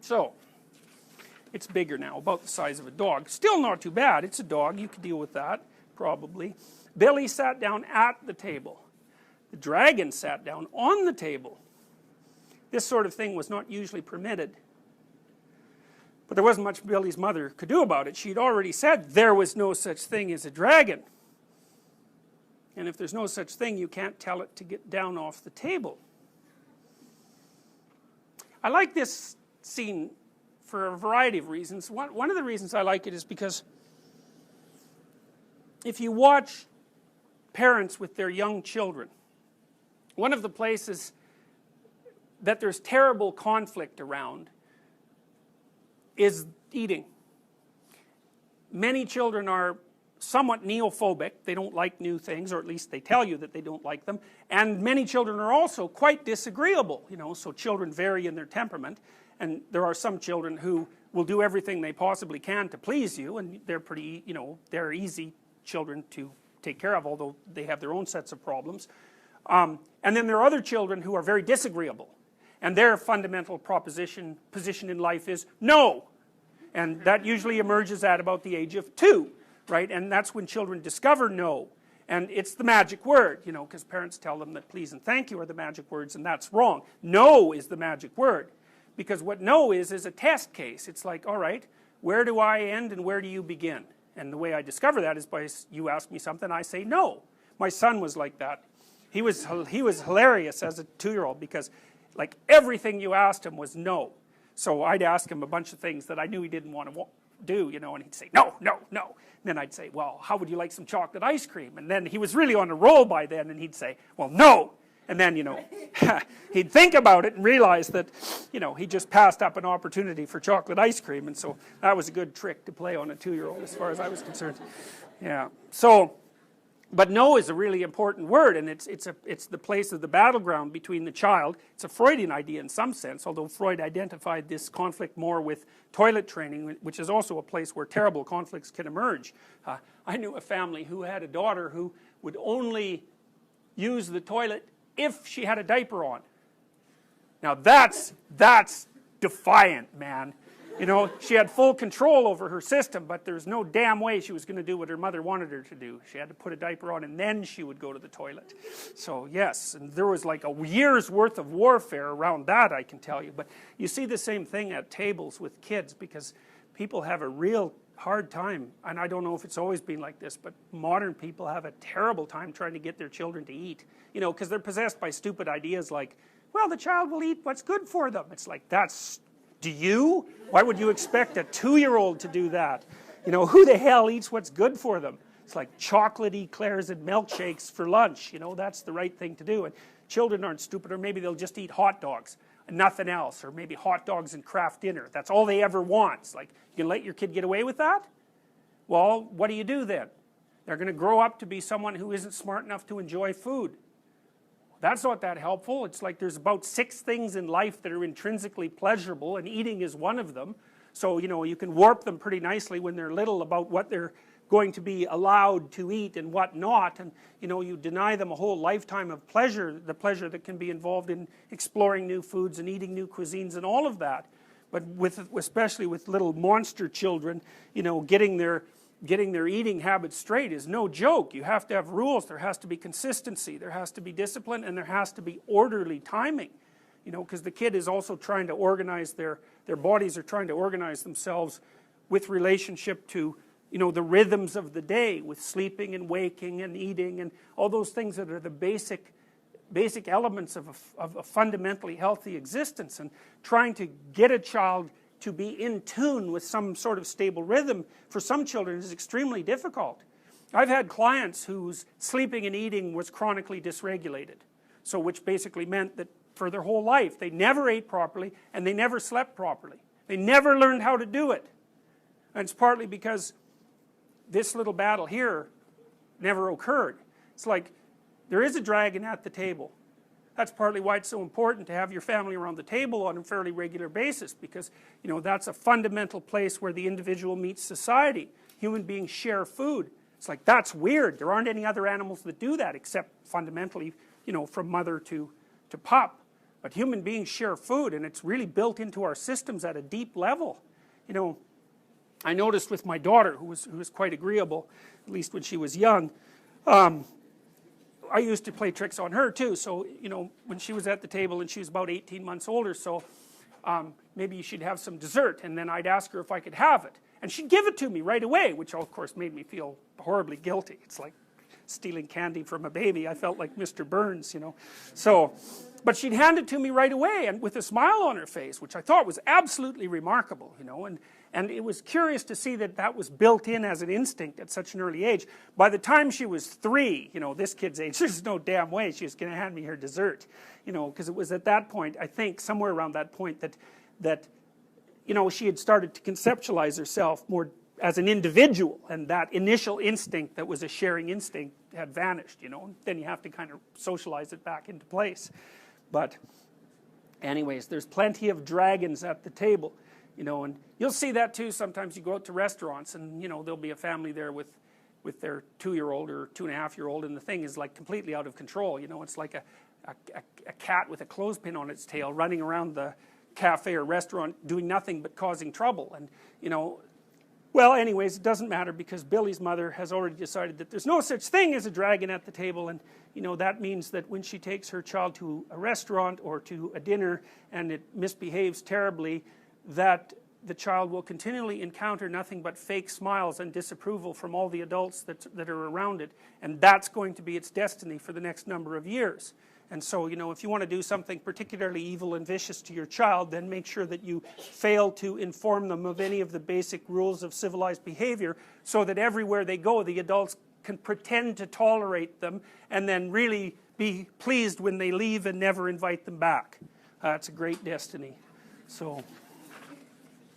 So, it's bigger now, about the size of a dog. Still not too bad, it's a dog, you could deal with that, probably. Billy sat down at the table. The dragon sat down on the table. This sort of thing was not usually permitted. But there wasn't much Billy's mother could do about it. She'd already said there was no such thing as a dragon. And if there's no such thing, you can't tell it to get down off the table. I like this scene for a variety of reasons. One of the reasons I like it is because if you watch parents with their young children, one of the places that there's terrible conflict around is eating. Many children are somewhat neophobic. They don't like new things, or at least they tell you that they don't like them. And many children are also quite disagreeable, you know, so children vary in their temperament. And there are some children who will do everything they possibly can to please you, and they're pretty, you know, they're easy children to take care of, although they have their own sets of problems. And then there are other children who are very disagreeable. And their fundamental position in life is no. And that usually emerges at about the age of 2, right? And that's when children discover no. And it's the magic word, you know, because parents tell them that please and thank you are the magic words, and that's wrong. No is the magic word. Because what no is a test case. It's like, all right, where do I end and where do you begin? And the way I discover that is by you ask me something, I say no. My son was like that. He was hilarious as a 2-year-old because like everything you asked him was no. So I'd ask him a bunch of things that I knew he didn't want to do, you know, and he'd say no, no, no. And then I'd say, well, how would you like some chocolate ice cream? And then he was really on a roll by then, and he'd say, well, no. And then, you know, he'd think about it and realize that, you know, he just passed up an opportunity for chocolate ice cream. And so that was a good trick to play on a 2-year-old as far as I was concerned. Yeah. So, but no is a really important word, and it's the place of the battleground between the child. It's a Freudian idea in some sense, although Freud identified this conflict more with toilet training, which is also a place where terrible conflicts can emerge. I knew a family who had a daughter who would only use the toilet if she had a diaper on. Now that's defiant, man. You know, she had full control over her system, but there's no damn way she was going to do what her mother wanted her to do. She had to put a diaper on and then she would go to the toilet. So yes, and there was like a year's worth of warfare around that, I can tell you. But you see the same thing at tables with kids, because people have a real hard time, and I don't know if it's always been like this, but modern people have a terrible time trying to get their children to eat. You know, because they're possessed by stupid ideas like, well, the child will eat what's good for them. It's like, do you? Why would you expect a 2-year-old to do that? You know, who the hell eats what's good for them? It's like chocolate eclairs and milkshakes for lunch. You know, that's the right thing to do. And children aren't stupid, or maybe they'll just eat hot dogs and nothing else, or maybe hot dogs and Kraft dinner. That's all they ever want. It's like, you can let your kid get away with that? Well, what do you do then? They're going to grow up to be someone who isn't smart enough to enjoy food. That's not that helpful. It's like there's about 6 things in life that are intrinsically pleasurable, and eating is one of them. So, you know, you can warp them pretty nicely when they're little about what they're going to be allowed to eat and what not, and, you know, you deny them a whole lifetime of pleasure, the pleasure that can be involved in exploring new foods and eating new cuisines and all of that. But especially with little monster children, you know, getting their eating habits straight is no joke. You have to have rules. There has to be consistency. There has to be discipline, and there has to be orderly timing. You know, because the kid is also trying to organize their bodies are trying to organize themselves with relationship to, you know, the rhythms of the day, with sleeping and waking and eating and all those things that are the basic elements of a fundamentally healthy existence. And trying to get a child to be in tune with some sort of stable rhythm for some children is extremely difficult. I've had clients whose sleeping and eating was chronically dysregulated, so which basically meant that for their whole life they never ate properly and they never slept properly. They never learned how to do it. And it's partly because this little battle here never occurred. It's like, there is a dragon at the table. That's partly why it's so important to have your family around the table on a fairly regular basis, because, you know, that's a fundamental place where the individual meets society. Human beings share food. It's like, that's weird. There aren't any other animals that do that except fundamentally, you know, from mother to pup. but human beings share food, and it's really built into our systems at a deep level. You know, I noticed with my daughter, who was quite agreeable, at least when she was young, I used to play tricks on her too. So, you know, when she was at the table and she was about 18 months old or so, maybe she'd have some dessert, and then I'd ask her if I could have it, and she'd give it to me right away, which of course made me feel horribly guilty. It's like stealing candy from a baby. I felt like Mr. Burns, you know. So, but she'd hand it to me right away, and with a smile on her face, which I thought was absolutely remarkable, you know. And it was curious to see that that was built in as an instinct at such an early age. By the time she was 3, you know, this kid's age, there's no damn way she was going to hand me her dessert, you know, because it was at that point, I think, somewhere around that point that you know, she had started to conceptualize herself more as an individual, and that initial instinct that was a sharing instinct had vanished, you know. And then you have to kind of socialize it back into place. But anyways, there's plenty of dragons at the table, you know, and you'll see that too. Sometimes you go out to restaurants and, you know, there'll be a family there with their 2-year-old or 2.5-year-old, and the thing is like completely out of control, you know. It's like a cat with a clothespin on its tail running around the cafe or restaurant doing nothing but causing trouble. And, you know, well, anyways, it doesn't matter, because Billy's mother has already decided that there's no such thing as a dragon at the table. And, you know, that means that when she takes her child to a restaurant or to a dinner and it misbehaves terribly, that the child will continually encounter nothing but fake smiles and disapproval from all the adults that are around it, and that's going to be its destiny for the next number of years. And so, you know, if you want to do something particularly evil and vicious to your child, then make sure that you fail to inform them of any of the basic rules of civilized behavior, so that everywhere they go, the adults can pretend to tolerate them and then really be pleased when they leave and never invite them back. That's a great destiny. So